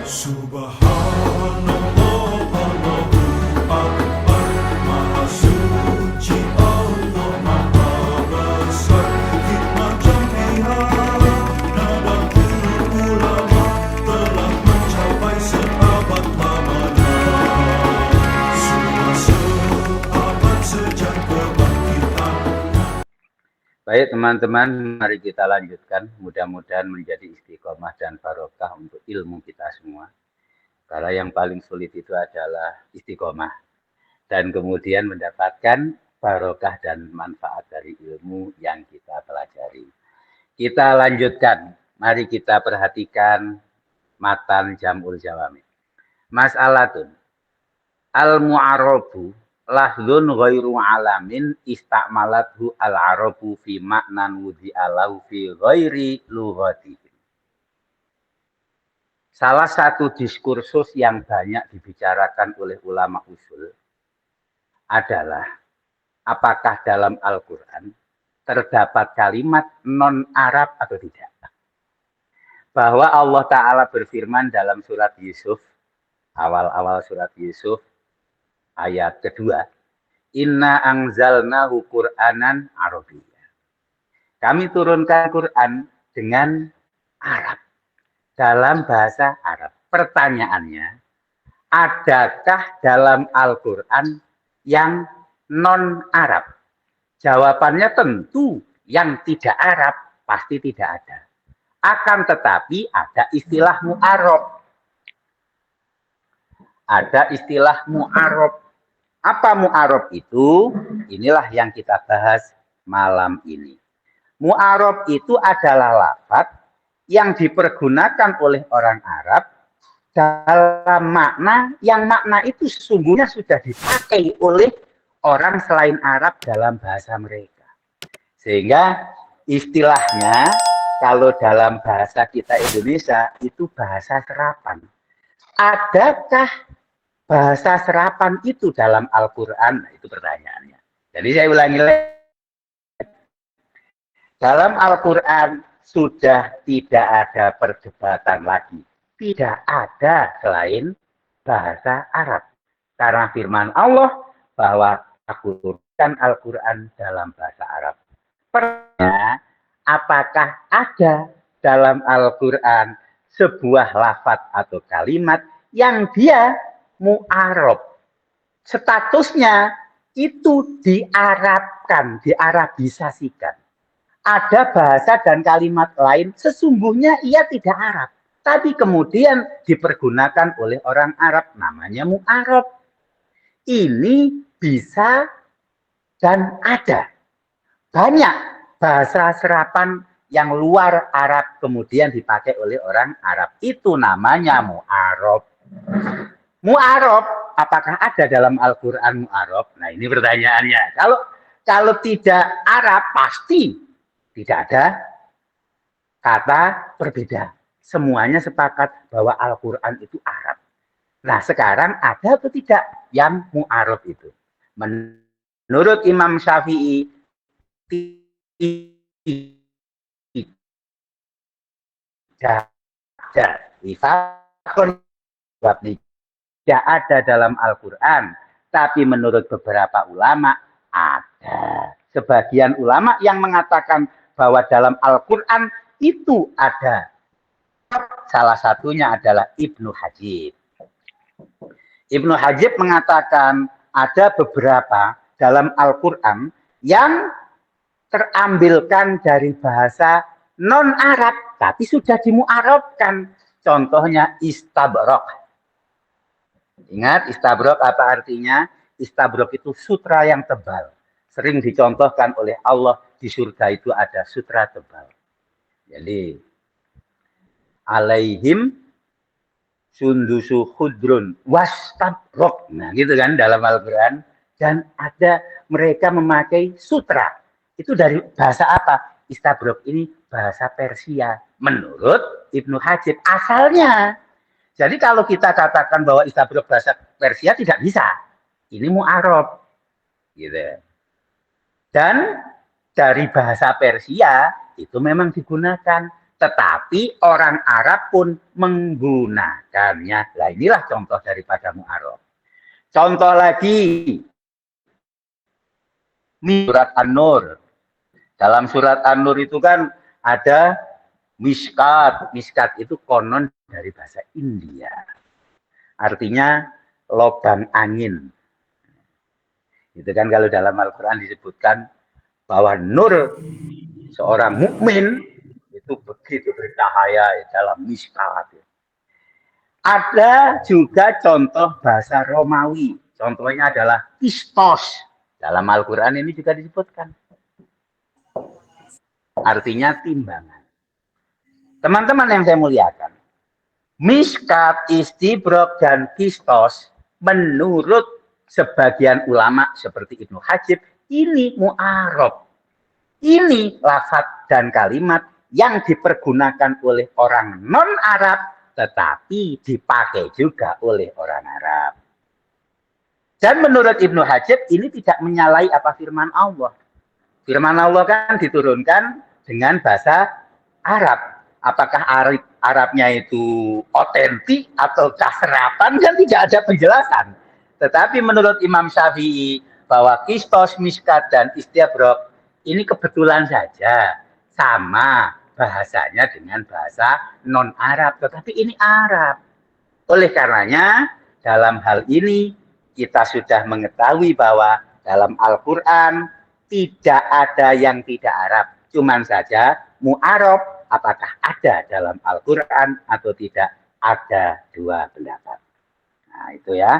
Subhanallah, Allahu Akbar, Maha Suci Allah, Maha Besar. Hikmat jami'ah, nada ulama telah mencapai seabad lamanya. Sudah seabad sejak kebangkitan. Baik teman-teman, mari kita lanjutkan. Mudah-mudahan menjadi istiqomah dan barokah untuk ilmu kita semua. Karena yang paling sulit itu adalah istiqomah. Dan kemudian mendapatkan barokah dan manfaat dari ilmu yang kita pelajari. Kita lanjutkan. Mari kita perhatikan matan Jam'ul Jawami. Mas'alatun. Al-mu'arabu lahdun ghairu alamin istakmalathu al-arabu fi maknan wudi'alahu fi ghairi lughatihi. Salah satu diskursus yang banyak dibicarakan oleh ulama usul adalah apakah dalam Al-Quran terdapat kalimat non-Arab atau tidak. Bahwa Allah Ta'ala berfirman dalam surat Yusuf, awal-awal surat Yusuf, ayat kedua, Inna anzalnahu Qur'anan Arabiyyah. Kami turunkan Quran dengan Arab, dalam bahasa Arab. Pertanyaannya, adakah dalam Al-Quran yang non-Arab? Jawabannya tentu yang tidak Arab pasti tidak ada. Akan tetapi ada istilah mu'arab. Ada istilah mu'arab. Apa mu'arab itu? Inilah yang kita bahas malam ini. Mu'arab itu adalah lafaz yang dipergunakan oleh orang Arab dalam makna yang makna itu sesungguhnya sudah dipakai oleh orang selain Arab dalam bahasa mereka. Sehingga istilahnya kalau dalam bahasa kita Indonesia itu bahasa serapan. Adakah bahasa serapan itu dalam Al-Quran? Nah, itu pertanyaannya. Jadi saya ulangi lagi. Dalam Al-Quran sudah tidak ada perdebatan lagi. Tidak ada selain bahasa Arab. Karena firman Allah bahwa aku turunkan Al-Quran dalam bahasa Arab. Pertanyaannya, apakah ada dalam Al-Quran sebuah lafaz atau kalimat yang dia mu'arab, statusnya itu diarabkan, diarabisasikan. Ada bahasa dan kalimat lain sesungguhnya ia tidak Arab, tapi kemudian dipergunakan oleh orang Arab, namanya mu'arab. Ini bisa dan ada. Banyak bahasa serapan yang luar Arab kemudian dipakai oleh orang Arab. Itu namanya mu'arab. Mu'arab, apakah ada dalam Al-Quran mu'arab? Nah, ini pertanyaannya. Kalau tidak Arab, pasti tidak ada kata berbeda. Semuanya sepakat bahwa Al-Quran itu Arab. Nah, sekarang ada atau tidak yang mu'arab itu? Menurut Imam Syafi'i, tidak ada. Tidak ada dalam Al-Quran, tapi menurut beberapa ulama ada. Sebagian ulama yang mengatakan bahwa dalam Al-Quran itu ada. Salah satunya adalah Ibnu Hajib. Ibnu Hajib mengatakan ada beberapa dalam Al-Quran yang terambilkan dari bahasa non-Arab, tapi sudah dimu'arabkan. Contohnya istabrok. Ingat istabrok apa artinya? Istabrok itu sutra yang tebal. Sering dicontohkan oleh Allah di surga itu ada sutra tebal. Jadi alaihim sundusu khudrun wastabrok. Nah, gitu kan dalam Al-Quran. Dan ada mereka memakai sutra. Itu dari bahasa apa? Istabrok ini bahasa Persia. Menurut Ibnu Hajib asalnya. Jadi kalau kita katakan bahwa istabrok bahasa Persia tidak bisa. Ini mu'arab. Gitu. Dan dari bahasa Persia itu memang digunakan tetapi orang Arab pun menggunakannya. Nah, inilah contoh daripada mu'arab. Contoh lagi, surat An-Nur. Dalam surat An-Nur itu kan ada miskat. Miskat itu konon dari bahasa India. Artinya logam angin. Itu kan kalau dalam Al-Quran disebutkan bahwa nur seorang mukmin itu begitu bercahaya dalam miskat. Ada juga contoh bahasa Romawi. Contohnya adalah pistos. Dalam Al-Quran ini juga disebutkan. Artinya timbangan. Teman-teman yang saya muliakan, miskat, istibrok, dan pistos menurut sebagian ulama seperti Ibnu Hajib ini mu'arab. Ini lafaz dan kalimat yang dipergunakan oleh orang non-Arab tetapi dipakai juga oleh orang Arab. Dan menurut Ibnu Hajib ini tidak menyalahi apa firman Allah. Firman Allah kan diturunkan dengan bahasa Arab. Apakah Arabnya itu otentik atau serapan kan tidak ada penjelasan. Tetapi menurut Imam Syafi'i bahwa kistos, miskat, dan istiabrok ini kebetulan saja sama bahasanya dengan bahasa non-Arab. Tetapi ini Arab. Oleh karenanya dalam hal ini kita sudah mengetahui bahwa dalam Al-Quran tidak ada yang tidak Arab. Cuman saja mu'arab apakah ada dalam Al-Quran atau tidak, ada dua pendapat. Nah itu ya.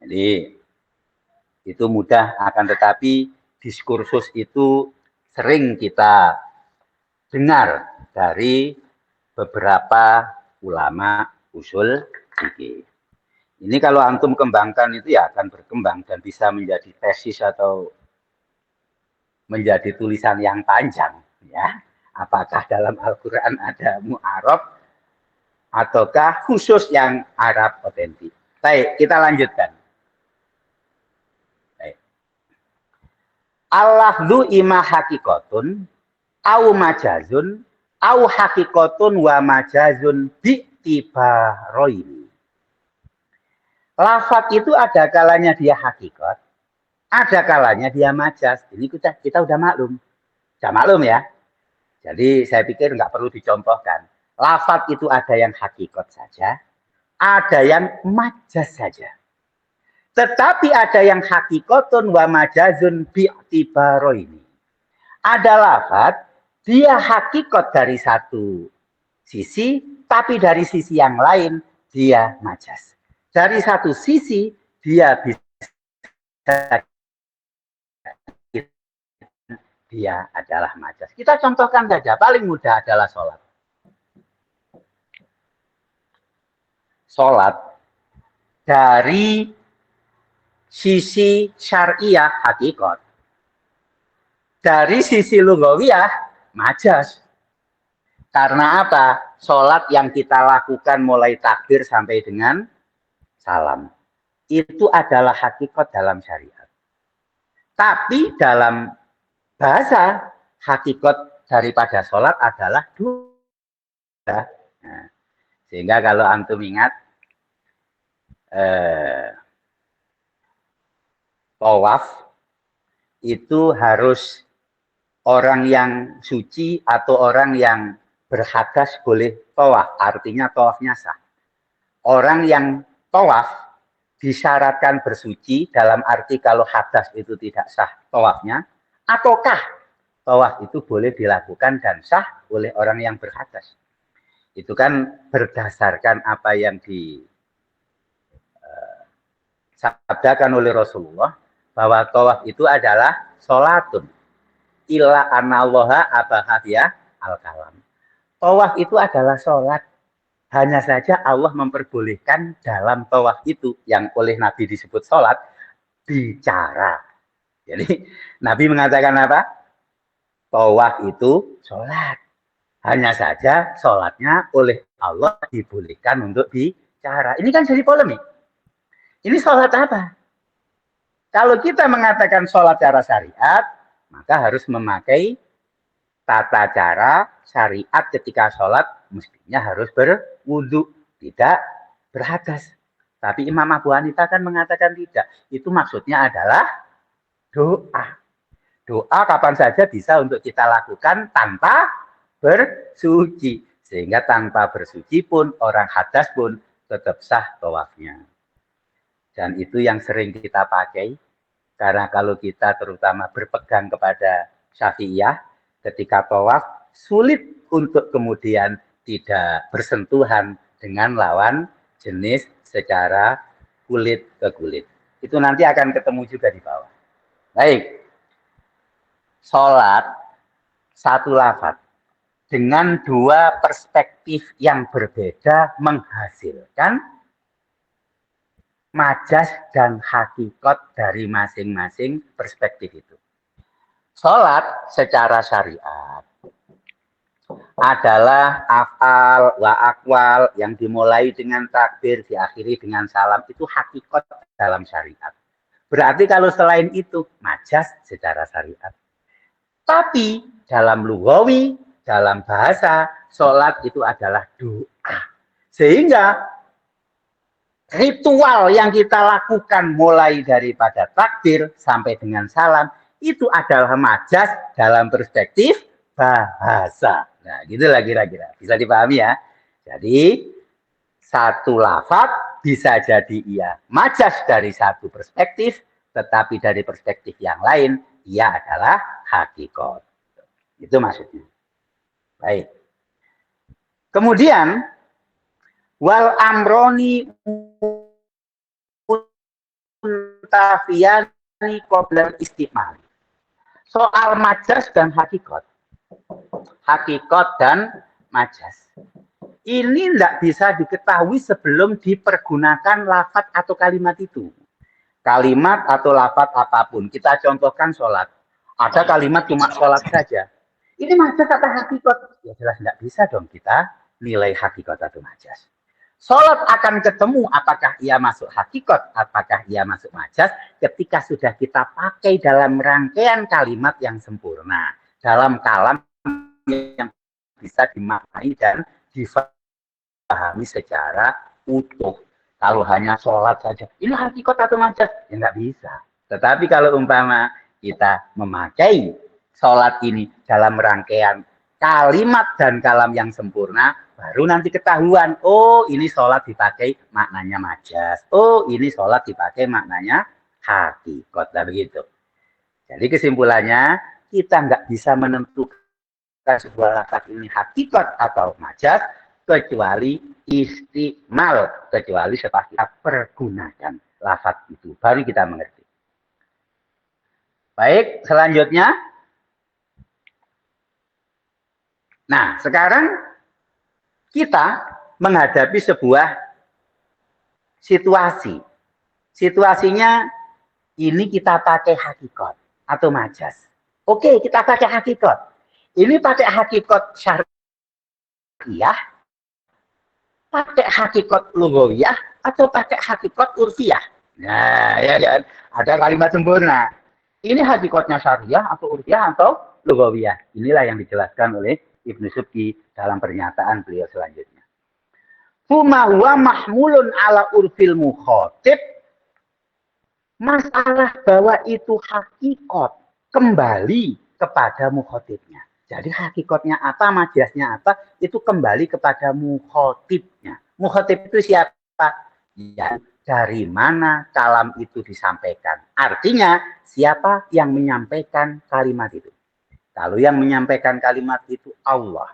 Jadi itu mudah, akan tetapi diskursus itu sering kita dengar dari beberapa ulama usul fikih. Ini kalau antum kembangkan itu ya akan berkembang dan bisa menjadi tesis atau menjadi tulisan yang panjang ya. Apakah dalam Al-Quran ada mu'arab ataukah khusus yang Arab otentik. Baik, kita lanjutkan. Baik. Al-lafdhu ima hakikotun au majazun au hakikotun wa majazun bi'tibaroini. Lafaz itu ada kalanya dia hakikat, ada kalanya dia majaz. Ini kita udah maklum. Sudah maklum ya. Jadi saya pikir nggak perlu dicontohkan. Lafaz itu ada yang hakikat saja, ada yang majaz saja. Tetapi ada yang hakikatun wa majazun bi'tibaroini. Ada lafaz, dia hakikat dari satu sisi, tapi dari sisi yang lain dia majaz. Dari satu sisi dia bisa dia adalah majaz. Kita contohkan saja, paling mudah adalah sholat. Sholat dari sisi syariah hakikat, dari sisi lugawiyah majaz. Karena apa? Sholat yang kita lakukan mulai takbir sampai dengan salam itu adalah hakikat dalam syariat. Tapi dalam bahasa hakikat daripada sholat adalah dua. Nah, sehingga kalau antum ingat tawaf itu harus orang yang suci atau orang yang berhadas boleh tawaf. Artinya tawafnya sah. Orang yang tawaf disyaratkan bersuci dalam arti kalau hadas itu tidak sah tawafnya, ataukah tawaf itu boleh dilakukan dan sah oleh orang yang berhadas. Itu kan berdasarkan apa yang disabdakan oleh Rasulullah bahwa tawaf itu adalah sholatun illa anallaha abahadiyah al-kalam. Tawaf itu adalah sholat. Hanya saja Allah memperbolehkan dalam tawaf itu yang oleh Nabi disebut sholat, bicara. Jadi Nabi mengatakan apa? Tawaf itu sholat. Hanya saja sholatnya oleh Allah dibolehkan untuk bicara. Ini kan jadi polemik. Ini sholat apa? Kalau kita mengatakan sholat cara syariat, maka harus memakai tata cara syariat ketika sholat mestinya harus berwudu, tidak berhadas. Tapi Imam Abu Hanifah kan mengatakan tidak. Itu maksudnya adalah doa. Doa kapan saja bisa untuk kita lakukan tanpa bersuci. Sehingga tanpa bersuci pun, orang hadas pun tetap sah tawafnya. Dan itu yang sering kita pakai. Karena kalau kita terutama berpegang kepada Syafi'iyah, ketika tawaf, sulit untuk kemudian tidak bersentuhan dengan lawan jenis secara kulit ke kulit. Itu nanti akan ketemu juga di bawah. Baik. Sholat satu lafaz dengan dua perspektif yang berbeda menghasilkan majas dan hakikat dari masing-masing perspektif itu. Sholat secara syariat adalah af'al wa aqwal yang dimulai dengan takbir, diakhiri dengan salam, itu hakikat dalam syariat. Berarti kalau selain itu majas secara syariat. Tapi dalam lughawi, dalam bahasa, sholat itu adalah doa. Sehingga ritual yang kita lakukan mulai daripada takbir sampai dengan salam, itu adalah majas dalam perspektif bahasa. Nah, gitulah kira-kira. Bisa dipahami ya? Jadi, satu lafaz bisa jadi ia majas dari satu perspektif, tetapi dari perspektif yang lain, ia adalah hakikat. Itu maksudnya. Baik. Kemudian, wal amroni muntafiyani qoblal istimal. Soal majas dan hakikat. Hakikat dan majas. Ini tidak bisa diketahui sebelum dipergunakan lafaz atau kalimat itu. Kalimat atau lafaz apapun. Kita contohkan sholat. Ada kalimat cuma sholat saja. Ini majas atau hakikat? Ya jelas tidak bisa dong kita nilai hakikat atau majas. Sholat akan ketemu apakah ia masuk hakikat, apakah ia masuk majas ketika sudah kita pakai dalam rangkaian kalimat yang sempurna. Dalam kalam yang bisa dimaknai dan difahami secara utuh. Kalau hanya sholat saja, ini hakikat atau majas? Ya nggak bisa. Tetapi kalau umpama kita memakai sholat ini dalam rangkaian kalimat dan kalam yang sempurna, baru nanti ketahuan, oh ini sholat dipakai maknanya majas. Oh ini sholat dipakai maknanya hakikat. Nah begitu. Jadi kesimpulannya, kita nggak bisa menentukan sebuah lafaz ini hakikat atau majas, kecuali istimal, kecuali setelah kita pergunakan lafaz itu. Baru kita mengerti. Baik, selanjutnya. Nah, sekarang kita menghadapi sebuah situasi. Situasinya ini kita pakai hakikat atau majas. Oke, kita pakai hakikat. Ini pakai hakikat syariah, pakai hakikat lughawiyah, atau pakai hakikat urfiyah. Nah, ya kan? Ada kalimat sempurna. Ini hakikatnya syariah atau urfiyah atau lughawiyah. Inilah yang dijelaskan oleh Ibnu Subki dalam pernyataan beliau selanjutnya. Huma huwa mahmulun ala urfil mukhatib. Masalah bahwa itu hakikat kembali kepada mukhatibnya. Jadi hakikatnya apa, majasnya apa, itu kembali kepada mukhatibnya. Mukhatib itu siapa? Ya, dari mana kalam itu disampaikan. Artinya, siapa yang menyampaikan kalimat itu? Kalau yang menyampaikan kalimat itu Allah.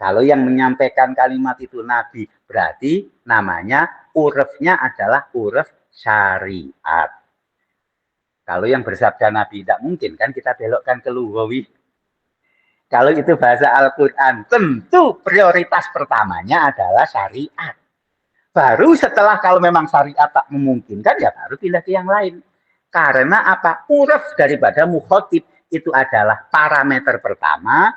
Kalau yang menyampaikan kalimat itu Nabi, berarti namanya urufnya adalah uruf syariat. Kalau yang bersabda Nabi tidak mungkin kan kita belokkan ke lughawi. Kalau itu bahasa Al-Quran, tentu prioritas pertamanya adalah syariat. Baru setelah kalau memang syariat tak memungkinkan, ya baru pindah ke yang lain. Karena apa? Uruf daripada mukhatib itu adalah parameter pertama.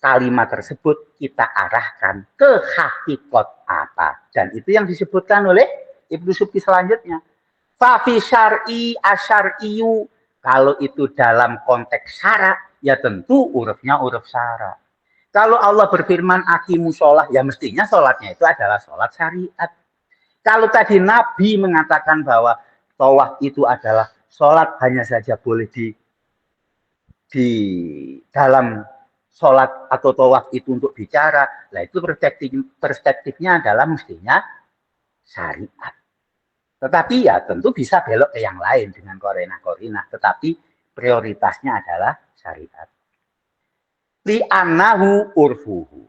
Kalimat tersebut kita arahkan ke hakikat apa. Dan itu yang disebutkan oleh Ibnu Subki selanjutnya. Fafi syar'i asyar'iyu. Kalau itu dalam konteks syarak, ya tentu urufnya uruf syara. Kalau Allah berfirman aqimus sholah, ya mestinya sholatnya itu adalah sholat syariat. Kalau tadi Nabi mengatakan bahwa tawaf itu adalah sholat hanya saja boleh di dalam sholat atau tawaf itu untuk bicara, nah itu perspektifnya adalah mestinya syariat. Tetapi ya tentu bisa belok ke yang lain dengan korina-korina, tetapi prioritasnya adalah syariat. Li'annahu urfuhu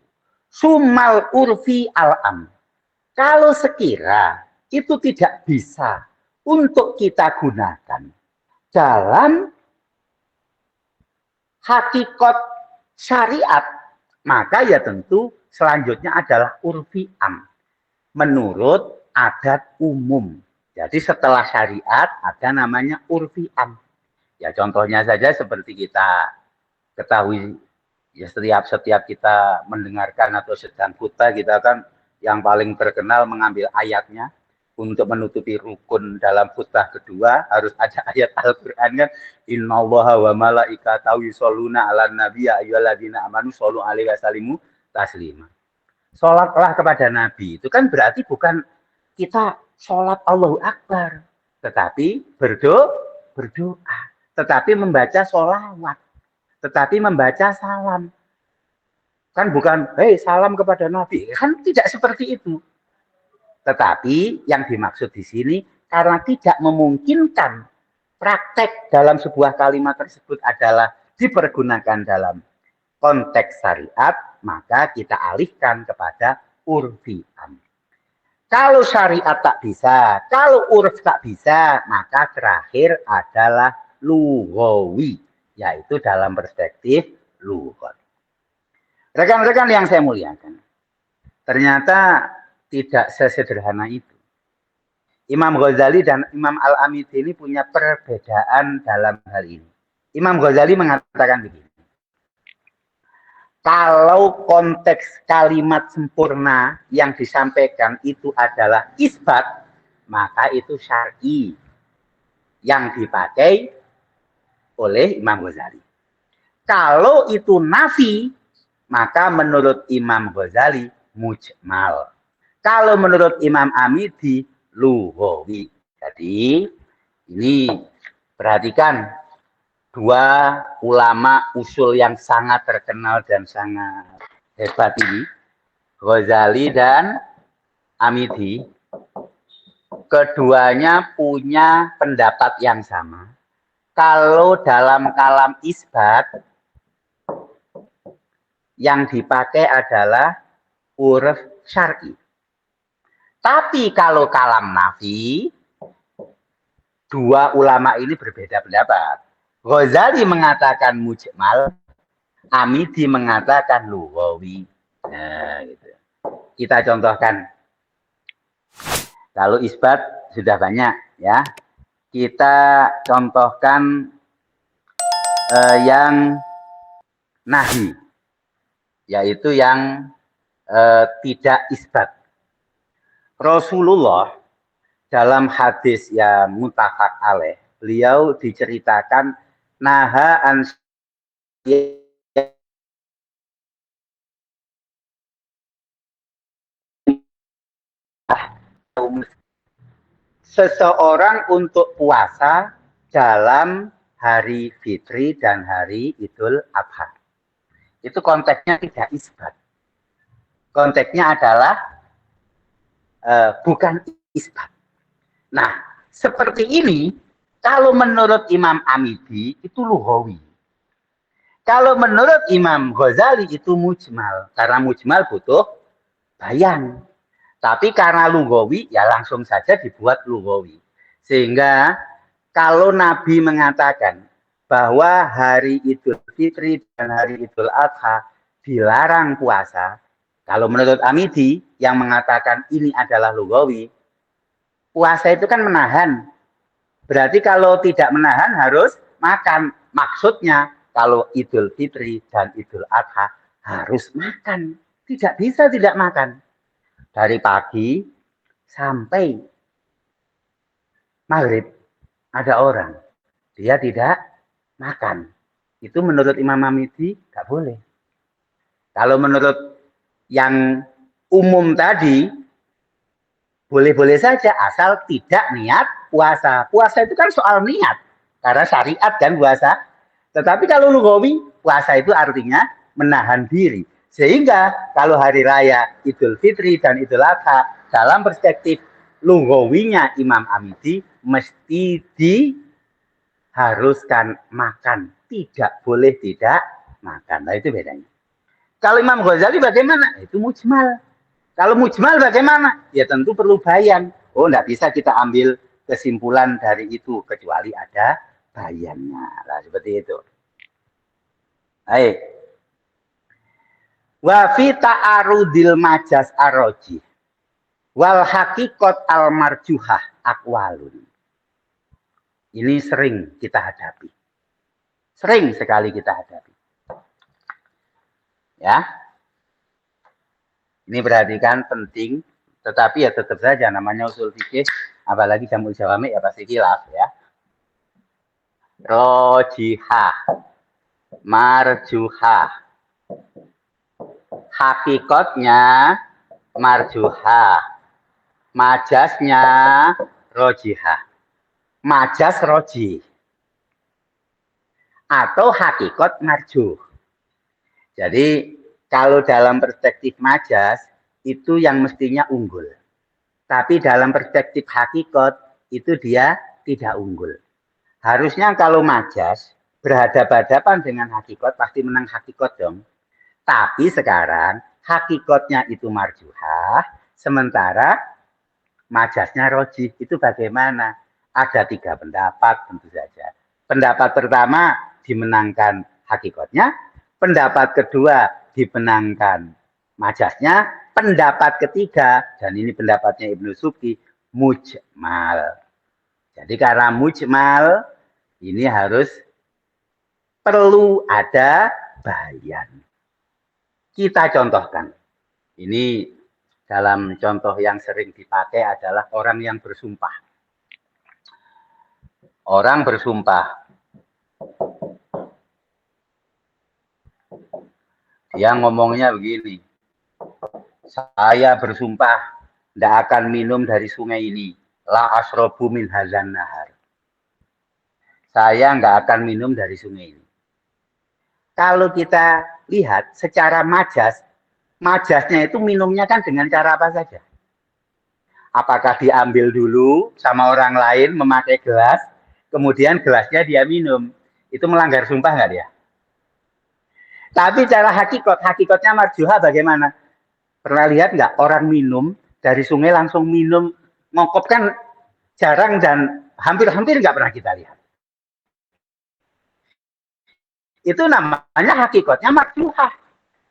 sumal urfi al-am. Kalau sekira itu tidak bisa untuk kita gunakan dalam hakikat syariat, maka ya tentu selanjutnya adalah urfi am, menurut adat umum. Jadi setelah syariat ada namanya urfi am. Ya contohnya saja seperti kita ketahui, ya setiap kita mendengarkan atau sedang khutbah, kita kan yang paling terkenal mengambil ayatnya untuk menutupi rukun dalam khutbah kedua harus ada ayat Al-Qur'an kan, innallaha wa malaikatahu yusholluna 'alan nabi ya ayyuhalladzina amanu shollu 'alaihi wasallimu taslima. Salatlah kepada Nabi itu kan berarti bukan kita salat Allahu Akbar, tetapi berdoa, tetapi membaca sholawat, tetapi membaca salam. Kan bukan, hei salam kepada Nabi. Kan tidak seperti itu. Tetapi yang dimaksud di sini, karena tidak memungkinkan praktek dalam sebuah kalimat tersebut adalah dipergunakan dalam konteks syariat, maka kita alihkan kepada urfi am. Kalau syariat tak bisa, kalau urf tak bisa, maka terakhir adalah lughawi, yaitu dalam perspektif lughat. Rekan-rekan yang saya muliakan, ternyata tidak sesederhana itu. Imam Ghazali dan Imam Al-Amidi ini punya perbedaan dalam hal ini. Imam Ghazali mengatakan begini, kalau konteks kalimat sempurna yang disampaikan itu adalah isbat, maka itu syar'i yang dipakai oleh Imam Ghazali. Kalau itu nafi, maka menurut Imam Ghazali mujmal. Kalau menurut Imam Amidi lughawi. Jadi ini perhatikan dua ulama usul yang sangat terkenal dan sangat hebat ini, Ghazali dan Amidi. Keduanya punya pendapat yang sama. Kalau dalam kalam isbat yang dipakai adalah uruf syar'i. Tapi kalau kalam nafi, dua ulama ini berbeda pendapat. Ghazali mengatakan mujmal, Amidi mengatakan lughawi. Nah, gitu. Kita contohkan. Kalau isbat sudah banyak ya. Kita contohkan yang nahi, yaitu yang tidak isbat. Rasulullah dalam hadis yang muttafaq alaih, beliau diceritakan naha an seseorang untuk puasa dalam hari fitri dan hari Idul Adha. Itu konteksnya tidak isbat. Konteksnya adalah bukan isbat. Nah, seperti ini, kalau menurut Imam Amidi itu lughawi. Kalau menurut Imam Ghazali itu mujmal. Karena mujmal butuh bayan. Tapi karena lughawi, ya langsung saja dibuat lughawi. Sehingga kalau Nabi mengatakan bahwa hari Idul Fitri dan hari Idul Adha dilarang puasa, kalau menurut Amidi yang mengatakan ini adalah lughawi, puasa itu kan menahan. Berarti kalau tidak menahan harus makan. Maksudnya kalau Idul Fitri dan Idul Adha harus makan. Tidak bisa tidak makan. Dari pagi sampai maghrib ada orang dia tidak makan. Itu menurut Imam Hamidi nggak boleh. Kalau menurut yang umum tadi, boleh-boleh saja asal tidak niat puasa. Puasa itu kan soal niat, karena syariat kan puasa. Tetapi kalau lugawi, puasa itu artinya menahan diri. Sehingga kalau hari raya Idul Fitri dan Idul Adha, dalam perspektif lugawinya Imam Hamidi, mesti diharuskan makan. Tidak boleh tidak makan. Nah itu bedanya. Kalau Imam Ghazali bagaimana? Itu mujmal. Kalau mujmal bagaimana? Ya tentu perlu bayan. Oh, enggak bisa kita ambil kesimpulan dari itu kecuali ada bayannya. Nah, seperti itu. Baik. Wa fi ta'arudil majas arroji wal haqiqat al marjuhah aqwalun. Ini sering kita hadapi. Sering sekali kita hadapi. Ya. Ini perhatikan penting, tetapi ya tetap saja namanya usul fikih, apalagi jamul jawami ya pasti khilaf ya. Rojihah, marjuhah, hakikatnya marjuhah, majasnya rojihah, majas roji, atau hakikat marjuh. Jadi kalau dalam perspektif majas itu yang mestinya unggul. Tapi dalam perspektif hakikat itu dia tidak unggul. Harusnya kalau majas berhadapan-hadapan dengan hakikat pasti menang hakikat dong. Tapi sekarang hakikatnya itu marjuhah, sementara majasnya rojih. Itu bagaimana? Ada 3 pendapat tentu saja. Pendapat pertama dimenangkan hakikatnya, pendapat kedua dimenangkan majasnya, pendapat ketiga, dan ini pendapatnya Ibnu Subki, mujmal. Jadi karena mujmal, ini harus perlu ada bayan. Kita contohkan. Ini dalam contoh yang sering dipakai adalah orang yang bersumpah. Orang bersumpah. Dia ngomongnya begini, saya bersumpah tidak akan minum dari sungai ini. La asrobu min hazan nahar. Saya nggak akan minum dari sungai ini. Kalau kita lihat secara majas, majasnya itu minumnya kan dengan cara apa saja? Apakah diambil dulu sama orang lain memakai gelas, kemudian gelasnya dia minum. Itu melanggar sumpah nggak dia? Tapi cara hakikatnya marjuhah bagaimana? Pernah lihat nggak orang minum dari sungai langsung minum, ngokop kan jarang dan hampir-hampir nggak pernah kita lihat. Itu namanya hakikatnya marjuhah.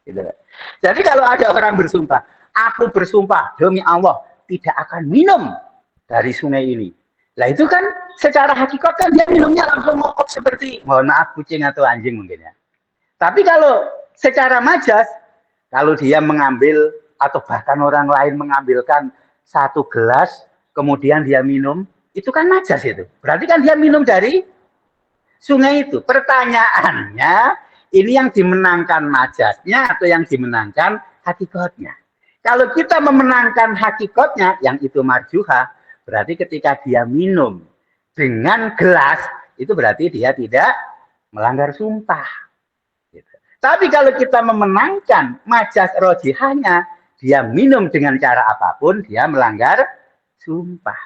Gitu. Jadi kalau ada orang bersumpah, aku bersumpah demi Allah tidak akan minum dari sungai ini. Lah itu kan secara hakikat kan dia minumnya langsung ngokop seperti, mohon maaf kucing atau anjing mungkin ya. Tapi kalau secara majas, kalau dia mengambil atau bahkan orang lain mengambilkan 1 gelas, kemudian dia minum, itu kan majas itu. Berarti kan dia minum dari sungai itu. Pertanyaannya, ini yang dimenangkan majasnya atau yang dimenangkan hakikatnya? Kalau kita memenangkan hakikatnya, yang itu marjuhah, berarti ketika dia minum dengan gelas, itu berarti dia tidak melanggar sumpah. Tapi kalau kita memenangkan majas rojihahnya, dia minum dengan cara apapun, dia melanggar sumpah.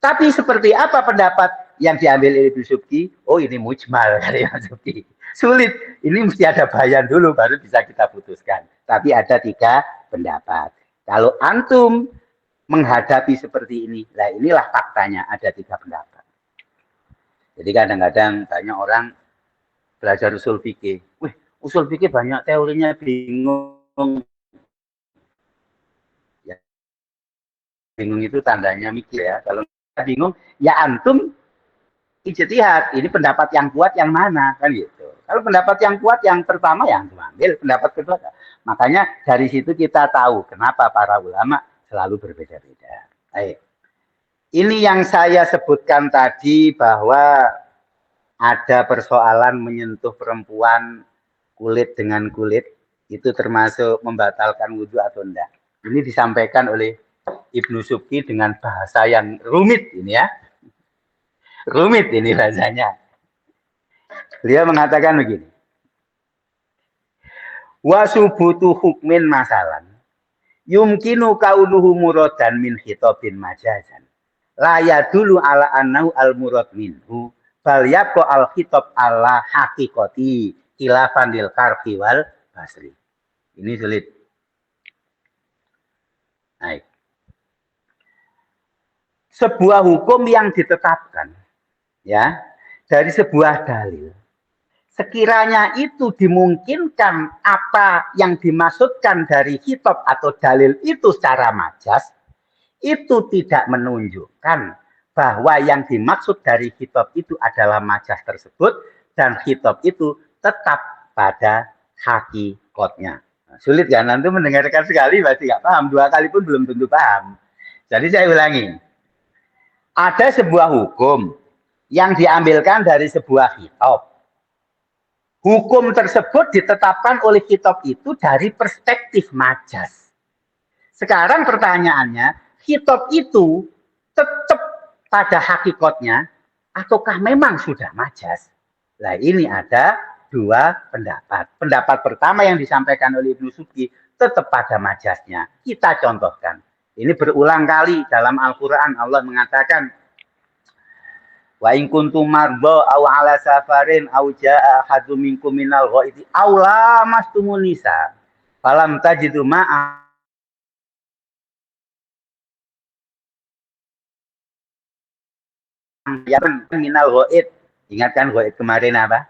Tapi seperti apa pendapat yang diambil oleh Ibnu Subki? Oh ini mujmal dari Ibnu Subki. Sulit, ini mesti ada bayan dulu baru bisa kita putuskan. Tapi ada 3 pendapat. Kalau antum menghadapi seperti ini, lah inilah faktanya ada 3 pendapat. Jadi kadang-kadang banyak orang belajar usul fikih. Wih, usul fikih banyak teorinya bingung. Ya, bingung itu tandanya mikir ya. Kalau bingung, ya antum ijtihad. Ini pendapat yang kuat yang mana kan gitu. Kalau pendapat yang kuat yang pertama yang ambil, pendapat kedua. Makanya dari situ kita tahu kenapa para ulama selalu berbeda-beda. Baik. Ini yang saya sebutkan tadi bahwa ada persoalan menyentuh perempuan kulit dengan kulit, itu termasuk membatalkan wudhu atau enggak. Ini disampaikan oleh Ibnu Subki dengan bahasa yang rumit ini ya. Rumit ini bahasanya. Beliau mengatakan begini. Wa subutu hukmin masalan. Yumkinu kaunuhu muradan min khitabin majazan. La yadulu ala annahu al-murad minhu. Bal yabqa al-khitab ala haqiqati khilafan lil karfi wal basri. Ini sulit. Baik. Sebuah hukum yang ditetapkan ya dari sebuah dalil, sekiranya itu dimungkinkan apa yang dimaksudkan dari khitab atau dalil itu secara majas, itu tidak menunjukkan bahwa yang dimaksud dari khitab itu adalah majas tersebut dan khitab itu tetap pada hakikatnya. Nah, sulit kan? Nanti mendengarkan sekali pasti nggak paham, 2 kali pun belum tentu paham. Jadi saya ulangi. Ada sebuah hukum yang diambilkan dari sebuah khitab. Hukum tersebut ditetapkan oleh khitab itu dari perspektif majas. Sekarang pertanyaannya, khitab itu tetap pada hakikatnya ataukah memang sudah majas? Nah, ini ada 2 pendapat. Pendapat pertama yang disampaikan oleh Ibnu Subki tetap pada majasnya. Kita contohkan. Ini berulang kali dalam Al-Quran Allah mengatakan, wa in kuntum mardo aw ala safarin aw jaa ahadum minkum minal ghaidi aw lamastumun nisa falam tajidu ma'a minal ghaid. Ingatkan ghaid kemarin apa?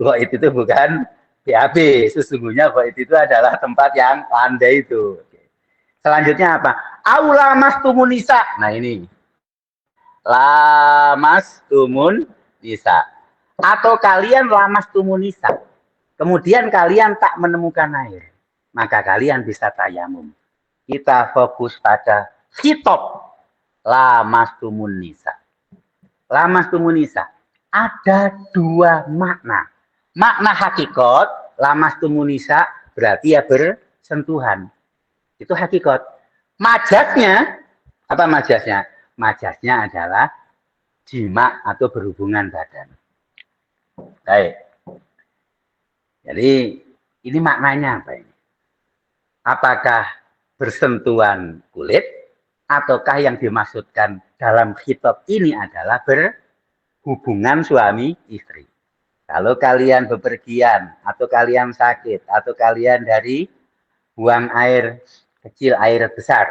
Ghaid itu bukan BAB, sesungguhnya ghaid itu adalah tempat yang landai itu. Selanjutnya apa? Aula mastumun nisa. Nah ini. Lamas tumun nisa. Atau kalian lamas tumun nisa. Kemudian kalian tak menemukan air. Maka kalian bisa tayamum. Kita fokus pada khitab. Lamas tumun nisa. Lamas tumun nisa. Ada 2 makna. Makna hakikat. Lamas tumun nisa berarti ya bersentuhan. Itu hakikat. Majasnya, apa majasnya? Majasnya adalah jima atau berhubungan badan. Baik. Jadi ini maknanya apa ini? Apakah bersentuhan kulit ataukah yang dimaksudkan dalam khitab ini adalah berhubungan suami istri? Kalau kalian bepergian atau kalian sakit atau kalian dari buang air kecil air besar,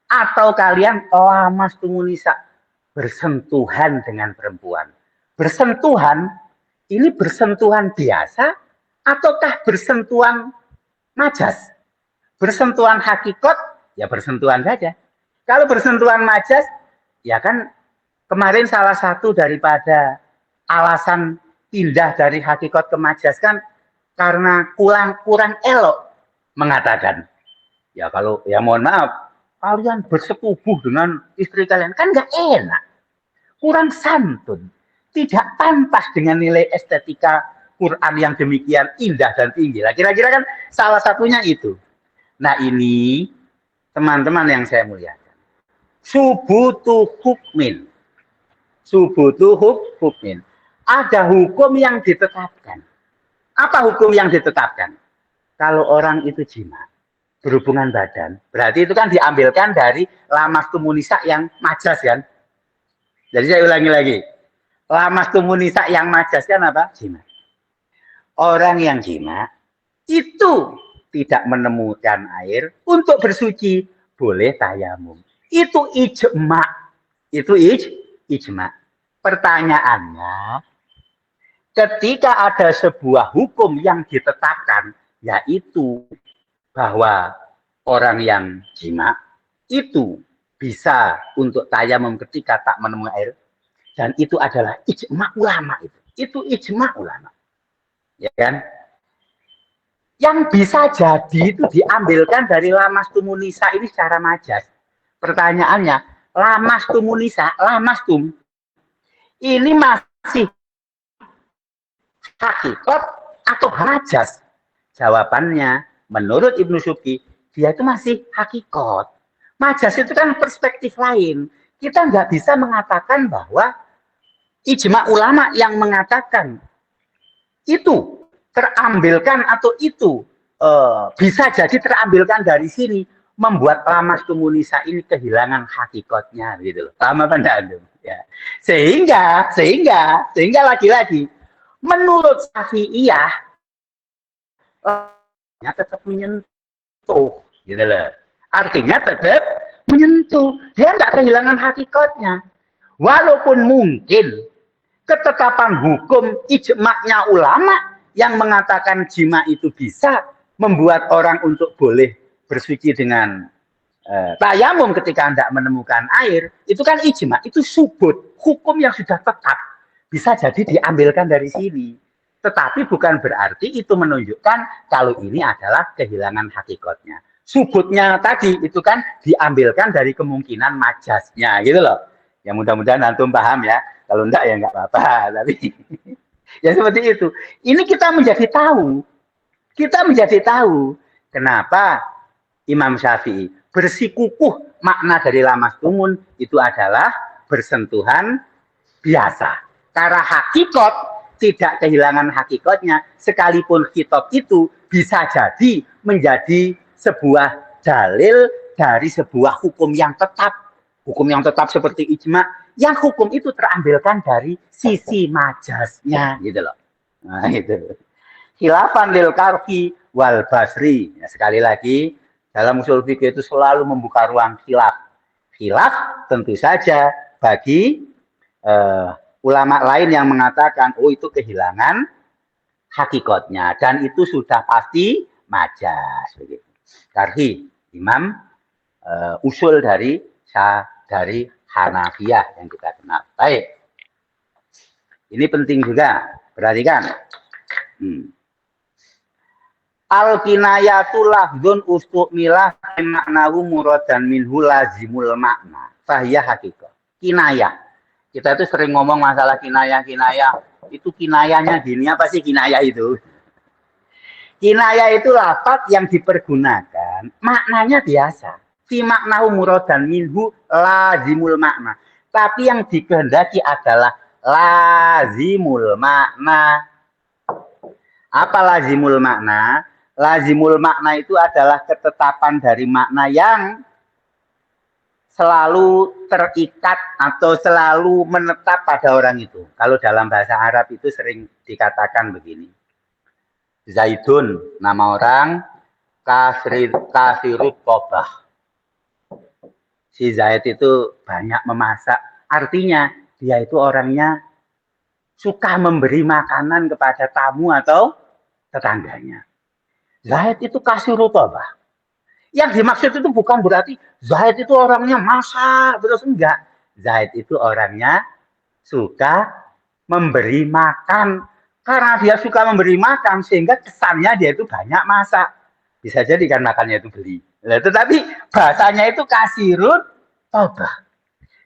atau kalian lamas tumunisa bersentuhan dengan perempuan. Bersentuhan ini bersentuhan biasa ataukah bersentuhan majas? Bersentuhan hakikat ya bersentuhan saja. Kalau bersentuhan majas ya kan kemarin salah satu daripada alasan pindah dari hakikat ke majas kan karena kurang elok mengatakan. Ya kalau ya mohon maaf, kalian bersetubuh dengan istri kalian kan nggak enak, kurang santun, tidak pantas dengan nilai estetika Quran yang demikian indah dan tinggi. Nah, kira-kira kan salah satunya itu. Nah ini teman-teman yang saya muliakan, subutu hukmin, subutu hukmin, ada hukum yang ditetapkan. Apa hukum yang ditetapkan? Kalau orang itu jima berhubungan badan, berarti itu kan diambilkan dari lamas tumunisa yang majas kan. Jadi saya ulangi lagi, lamas tumunisa yang majas kan apa? Jima. Orang yang jima itu tidak menemukan air untuk bersuci, boleh tayamum. Itu ijma. Itu ijma. Pertanyaannya, ketika ada sebuah hukum yang ditetapkan, yaitu bahwa orang yang jima itu bisa untuk tayamum ketika tak menemui air, dan itu adalah ijma ulama. Itu ijma ulama, ya kan? Yang bisa jadi itu diambilkan dari lamas tumunisa ini secara majas. Pertanyaannya, lamas tumunisa, lamas tum ini masih hakikat atau majas? Jawabannya, menurut Ibnu Subki, dia itu masih hakikat. Majas itu kan perspektif lain. Kita nggak bisa mengatakan bahwa ijma ulama yang mengatakan itu terambilkan atau itu bisa jadi terambilkan dari sini membuat Lamas Tumunisa ini kehilangan hakikatnya gitu loh. Paham apa enggak? Ya. Sehingga lagi-lagi menurut Syafi'iyah tetap menyentuh gitu loh. Artinya tetap menyentuh. Dia enggak kehilangan hakikatnya. Walaupun mungkin ketetapan hukum ijma'nya ulama yang mengatakan jima itu bisa membuat orang untuk boleh bersuci dengan tayamum ketika tidak menemukan air, itu kan ijma, itu subut, hukum yang sudah tetap, bisa jadi diambilkan dari sini. Tetapi bukan berarti itu menunjukkan kalau ini adalah kehilangan hakikatnya. Subutnya tadi itu kan diambilkan dari kemungkinan majasnya gitu loh. Ya mudah-mudahan antum paham ya. Kalau enggak ya enggak apa-apa. Tapi ya seperti itu. Ini kita menjadi tahu. Kita menjadi tahu kenapa Imam Syafi'i bersikukuh makna dari lamas tumun itu adalah bersentuhan biasa. Karena hakikat tidak kehilangan hakikatnya, sekalipun kitab itu bisa jadi menjadi sebuah dalil dari sebuah hukum yang tetap. Hukum yang tetap seperti ijma, yang hukum itu terambilkan dari sisi majasnya, gitu loh. Nah, itu. Khilafan lil Karfi wal Basri. Ya, sekali lagi, dalam usul fikih itu selalu membuka ruang khilaf. Khilaf tentu saja bagi ulama lain yang mengatakan, oh itu kehilangan hakikatnya. Dan itu sudah pasti majas. Begitu. Karfi, imam usul dari Hanafiyah yang kita kenal. Baik. Ini penting juga. Perhatikan. Al-kinayatu lafdzun ustumilah maknahu muradan minhu lazimul makna. Fahiyah hakikat. Kinayah. Kita tuh sering ngomong masalah kinayah. Itu kinayahnya gini, apa sih kinayah itu? Kinayah itu lafaz yang dipergunakan, maknanya biasa. Fi maknahu muradan minhu lazimul makna. Tapi yang dikehendaki adalah lazimul makna. Apa lazimul makna? Lazimul makna itu adalah ketetapan dari makna yang selalu terikat atau selalu menetap pada orang itu. Kalau dalam bahasa Arab itu sering dikatakan begini. Zaidun, nama orang, kasirut kobah. Si Zaid itu banyak memasak. Artinya dia itu orangnya suka memberi makanan kepada tamu atau tetangganya. Zaid itu kasirut kobah. Yang dimaksud itu bukan berarti Zaid itu orangnya masak, terus enggak. Zaid itu orangnya suka memberi makan. Karena dia suka memberi makan, sehingga kesannya dia itu banyak masak. Bisa jadi kan makannya itu beli. Nah, tetapi bahasanya itu kasirut tobah.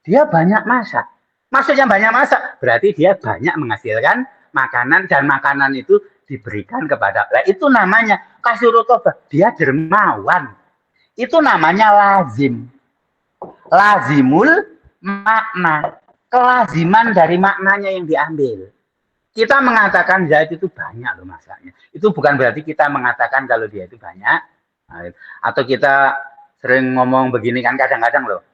Dia banyak masak. Maksudnya banyak masak, berarti dia banyak menghasilkan makanan, dan makanan itu diberikan kepada. Nah, itu namanya kasirut tobah. Dia dermawan. Itu namanya lazim. Lazimul makna. Kelaziman dari maknanya yang diambil. Kita mengatakan Zaid itu banyak loh masaknya. Itu bukan berarti kita mengatakan kalau dia itu banyak. Atau kita sering ngomong begini kan kadang-kadang loh.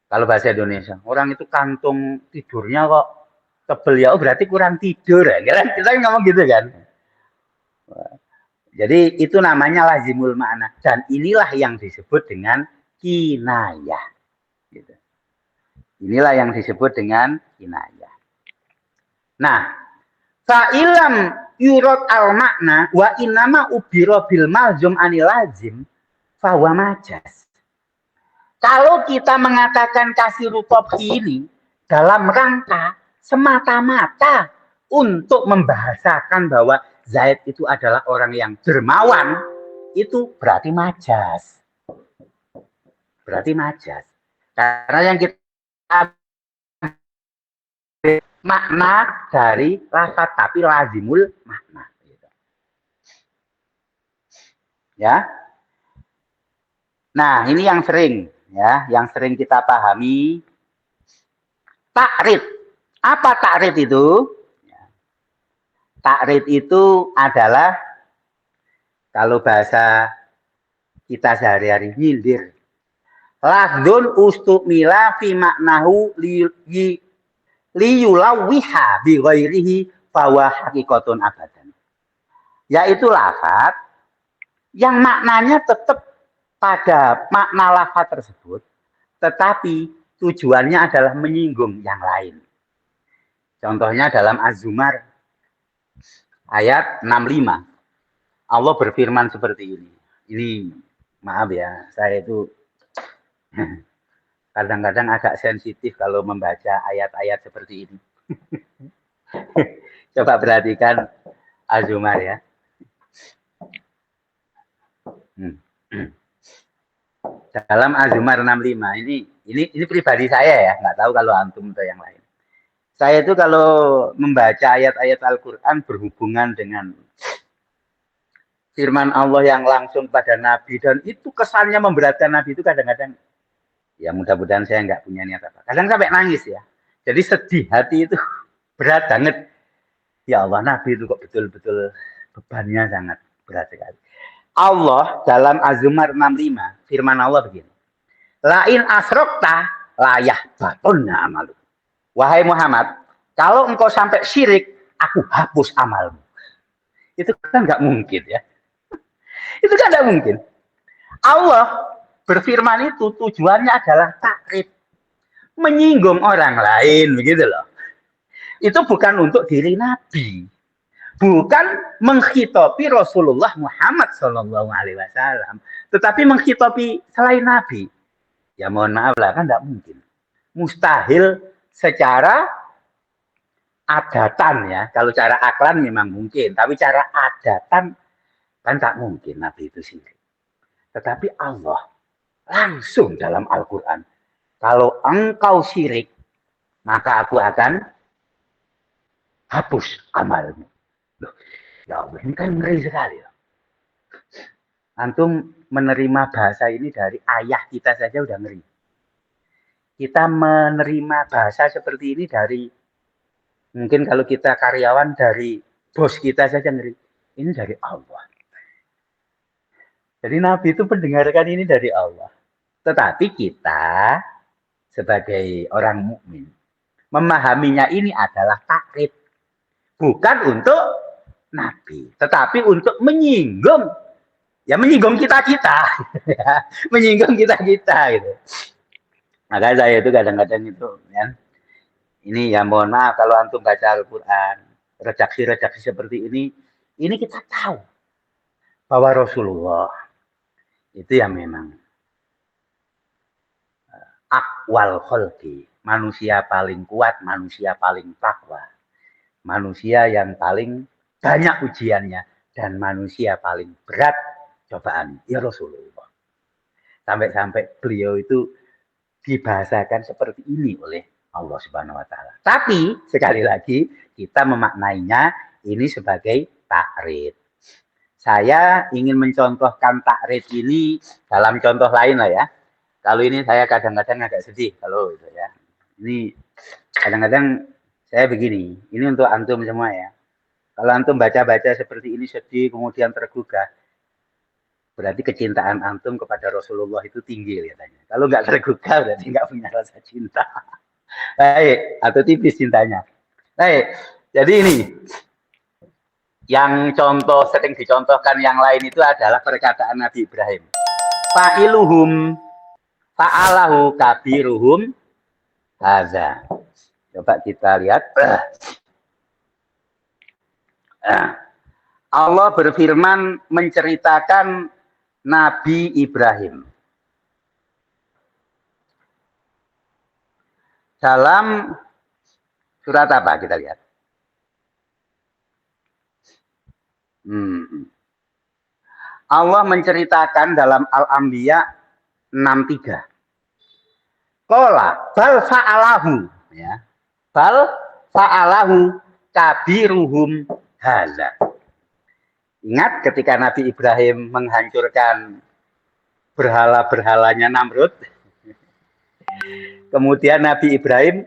Kalau bahasa Indonesia, orang itu kantung tidurnya kok tebel ya, oh berarti kurang tidur ya. Kita ngomong gitu kan. Jadi itu namanya lazimul makna. Dan inilah yang disebut dengan kinayah. Gitu. Inilah yang disebut dengan kinayah. Nah, fa'ilam yurad al makna wa innama ubiro bil malzum anil lazim fahuwa majas. Kalau kita mengatakan kasirut tobah ini dalam rangka semata-mata untuk membahasakan bahwa Zaid itu adalah orang yang dermawan, itu berarti majas. Berarti majas. Karena yang kita makna dari lafaz, tapi lazimul makna. Ya. Nah, ini yang sering kita pahami. Ta'rid. Apa ta'rid itu? Ta'rid itu adalah kalau bahasa kita sehari-hari nyindir. Lafdun ustumila fi maknahu liyulawiha bi ghairihi fawa hakikatun abadan. Yaitu lafaz yang maknanya tetap pada makna lafaz tersebut, tetapi tujuannya adalah menyinggung yang lain. Contohnya dalam Az-Zumar ayat 65. Allah berfirman seperti ini. Ini maaf ya, saya itu kadang-kadang agak sensitif kalau membaca ayat-ayat seperti ini. Coba perhatikan Az-Zumar ya. Dalam Az-Zumar 65 ini pribadi saya ya, nggak tahu kalau antum atau yang lain. Saya itu kalau membaca ayat-ayat Al-Quran berhubungan dengan firman Allah yang langsung pada Nabi, dan itu kesannya memberatkan Nabi, itu kadang-kadang ya mudah-mudahan saya nggak punya niat apa. Kadang sampai nangis ya. Jadi sedih hati itu berat banget. Ya Allah, Nabi itu kok betul-betul bebannya sangat berat sekali. Allah dalam Az-Zumar 65 firman Allah begini. Lain asrokta layah batunna amalu. Wahai Muhammad, kalau engkau sampai syirik, aku hapus amalmu. Itu kan nggak mungkin ya. Itu kan nggak mungkin. Allah berfirman itu tujuannya adalah takrib, menyinggung orang lain, begitu loh. Itu bukan untuk diri Nabi, bukan menghitopi Rasulullah Muhammad SAW, tetapi menghitopi selain Nabi. Ya mohon maaf lah, kan nggak mungkin, mustahil secara adatan ya. Kalau cara aklan memang mungkin, tapi cara adatan kan tak mungkin Nabi itu sendiri. Tetapi Allah langsung dalam Al-Quran, kalau engkau syirik, maka aku akan hapus amalmu. Loh, ya Allah, ini kan ngeri sekali. Antum menerima bahasa ini dari ayah kita saja udah ngeri. Kita menerima bahasa seperti ini dari, mungkin kalau kita karyawan, dari bos kita saja ngeri. Ini dari Allah. Jadi Nabi itu mendengarkan ini dari Allah. Tetapi kita sebagai orang mukmin memahaminya ini adalah takrib. Bukan untuk Nabi, tetapi untuk menyinggung. Ya menyinggung kita-kita. Menyinggung kita-kita gitu. Maka saya itu kadang-kadang itu ya. Ini ya mohon maaf kalau antum baca Al-Quran, redaksi-redaksi seperti ini kita tahu bahwa Rasulullah itu yang memang akwal kholqi, manusia paling kuat, manusia paling takwa, manusia yang paling banyak ujiannya, dan manusia paling berat cobaan, ya Rasulullah. Sampai-sampai beliau itu dibahasakan seperti ini oleh Allah Subhanahu wa taala. Tapi sekali lagi kita memaknainya ini sebagai takrib. Saya ingin mencontohkan takrib ini dalam contoh lain lah ya. Kalau ini saya kadang-kadang agak sedih kalau itu ya. Ini kadang-kadang saya begini, ini untuk antum semua ya. Kalau antum baca-baca seperti ini sedih kemudian tergugah, berarti kecintaan antum kepada Rasulullah itu tinggi katanya. Kalau nggak tergugah berarti nggak punya rasa cinta. Baik, atau tipis cintanya. Baik, jadi ini yang contoh sering dicontohkan yang lain itu adalah perkataan Nabi Ibrahim. Fa'iluhum fa'alahu kabiruhum hadza. Coba kita lihat. Allah berfirman menceritakan Nabi Ibrahim. Dalam surat apa kita lihat? Allah menceritakan dalam Al-Anbiya 63. Qala bal fa'alahu ya. Bal fa'alahu kabiruhum hadza. Ingat ketika Nabi Ibrahim menghancurkan berhala-berhalanya Namrud, kemudian Nabi Ibrahim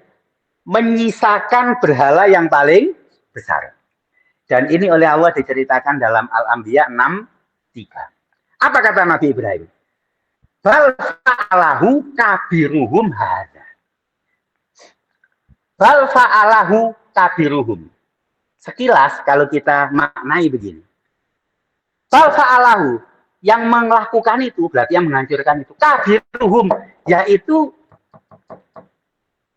menyisakan berhala yang paling besar. Dan ini oleh Allah diceritakan dalam Al-Anbiya 6:3. Apa kata Nabi Ibrahim? Bal fa'alahu kabiruhum hadza. Bal fa'alahu kabiruhum. Sekilas kalau kita maknai begini. Bal fa'alahu, yang melakukan itu berarti yang menghancurkan itu kabiruhum, yaitu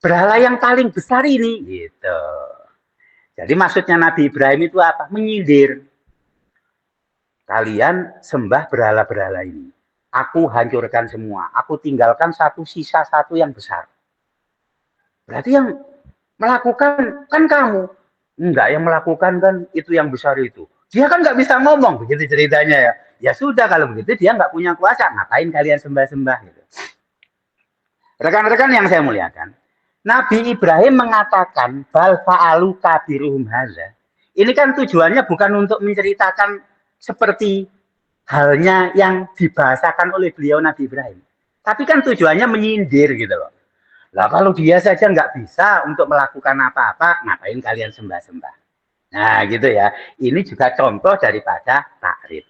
berhala yang paling besar ini gitu. Jadi maksudnya Nabi Ibrahim itu apa? Menyindir. Kalian sembah berhala-berhala ini. Aku hancurkan semua. Aku tinggalkan sisa satu yang besar. Berarti yang melakukan kan kamu. Enggak, yang melakukan kan itu yang besar itu. Dia kan nggak bisa ngomong, begitu ceritanya ya. Ya sudah kalau begitu dia nggak punya kuasa. Ngapain kalian sembah-sembah gitu. Rekan-rekan yang saya muliakan. Nabi Ibrahim mengatakan bal fa'alu kabiruhum hadza. Ini kan tujuannya bukan untuk menceritakan seperti halnya yang dibahasakan oleh beliau Nabi Ibrahim. Tapi kan tujuannya menyindir gitu loh. Lah kalau dia saja nggak bisa untuk melakukan apa-apa, ngapain kalian sembah-sembah? Nah gitu ya. Ini juga contoh daripada takrib.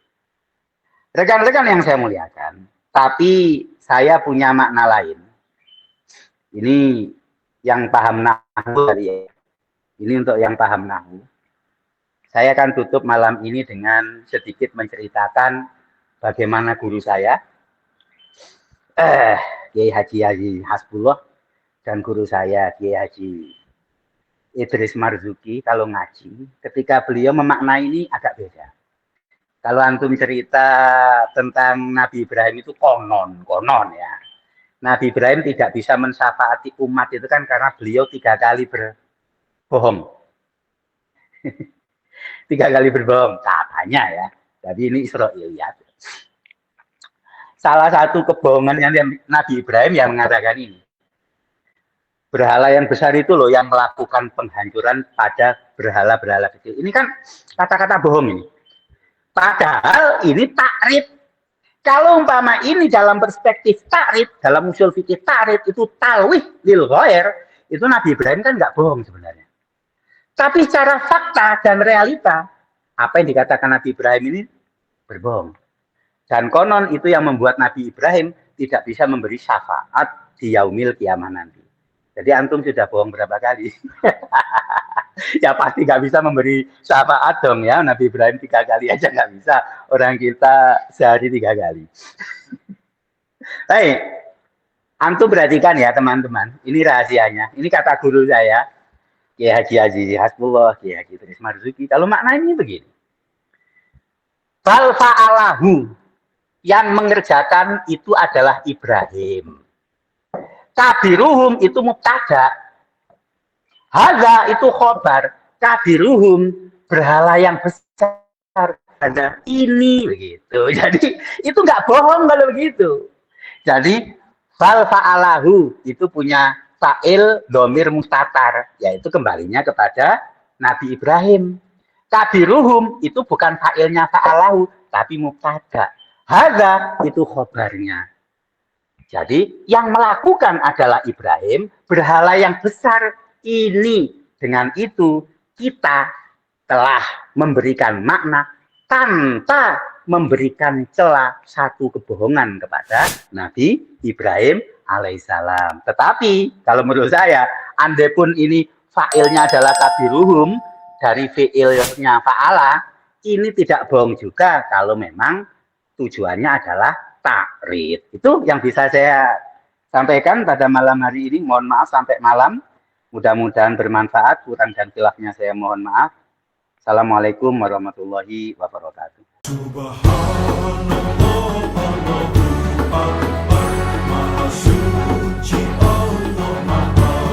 Rekan-rekan yang saya muliakan, tapi saya punya makna lain. Ini yang paham nahwu tadi ya. Ini untuk yang paham nahwu. Saya akan tutup malam ini dengan sedikit menceritakan bagaimana guru saya, Kiai Haji Hasbullah, dan guru saya Kiai Haji Idris Marzuki kalau ngaji, ketika beliau memaknai ini agak beda. Kalau antum cerita tentang Nabi Ibrahim itu konon ya. Nabi Ibrahim tidak bisa mensyafaati umat itu kan karena beliau 3 kali berbohong. 3 kali berbohong katanya ya. Jadi ini Israiliyat. Salah satu kebohongan yang Nabi Ibrahim yang mengatakan ini. Berhala yang besar itu loh yang melakukan penghancuran pada berhala-berhala kecil. Ini kan kata-kata bohong ini. Padahal ini takrib. Kalau umpama ini dalam perspektif takrib, dalam usul fikih takrib itu talwih lil ghair, itu Nabi Ibrahim kan nggak bohong sebenarnya. Tapi secara fakta dan realita, apa yang dikatakan Nabi Ibrahim ini berbohong. Dan konon itu yang membuat Nabi Ibrahim tidak bisa memberi syafaat di yaumil kiamah nanti. Jadi antum sudah bohong berapa kali? Ya pasti nggak bisa memberi syafaat dong ya. Nabi Ibrahim 3 kali aja nggak bisa. Orang kita sehari 3 kali. Baik, antum perhatikan ya teman-teman. Ini rahasianya. Ini kata guru saya. Kiai Haji Hasbullah, Kiai Haji Idris Marzuki. Kalau maknanya begini. Bal fa'alahu, yang mengerjakan itu adalah Ibrahim. Kabiruhum itu mubtada. Hadza itu khobar. Kabiruhum berhala yang besar. Ada ini begitu. Jadi itu nggak bohong kalau begitu. Jadi bal fa'alahu itu punya fa'il domir mustatar, yaitu kembalinya kepada Nabi Ibrahim. Kabiruhum itu bukan fa'ilnya fa'alahu, tapi mubtada. Hadza itu khobarnya. Jadi yang melakukan adalah Ibrahim, berhala yang besar ini. Dengan itu kita telah memberikan makna tanpa memberikan celah satu kebohongan kepada Nabi Ibrahim alaihissalam. Tetapi kalau menurut saya, andai pun ini fa'ilnya adalah kabiruhum dari fi'ilnya fa'ala, ini tidak bohong juga kalau memang tujuannya adalah takrib. Itu yang bisa saya sampaikan pada malam hari ini. Mohon maaf sampai malam. Mudah-mudahan bermanfaat. Kurang dan khilafnya saya mohon maaf. Assalamualaikum warahmatullahi wabarakatuh. Subhan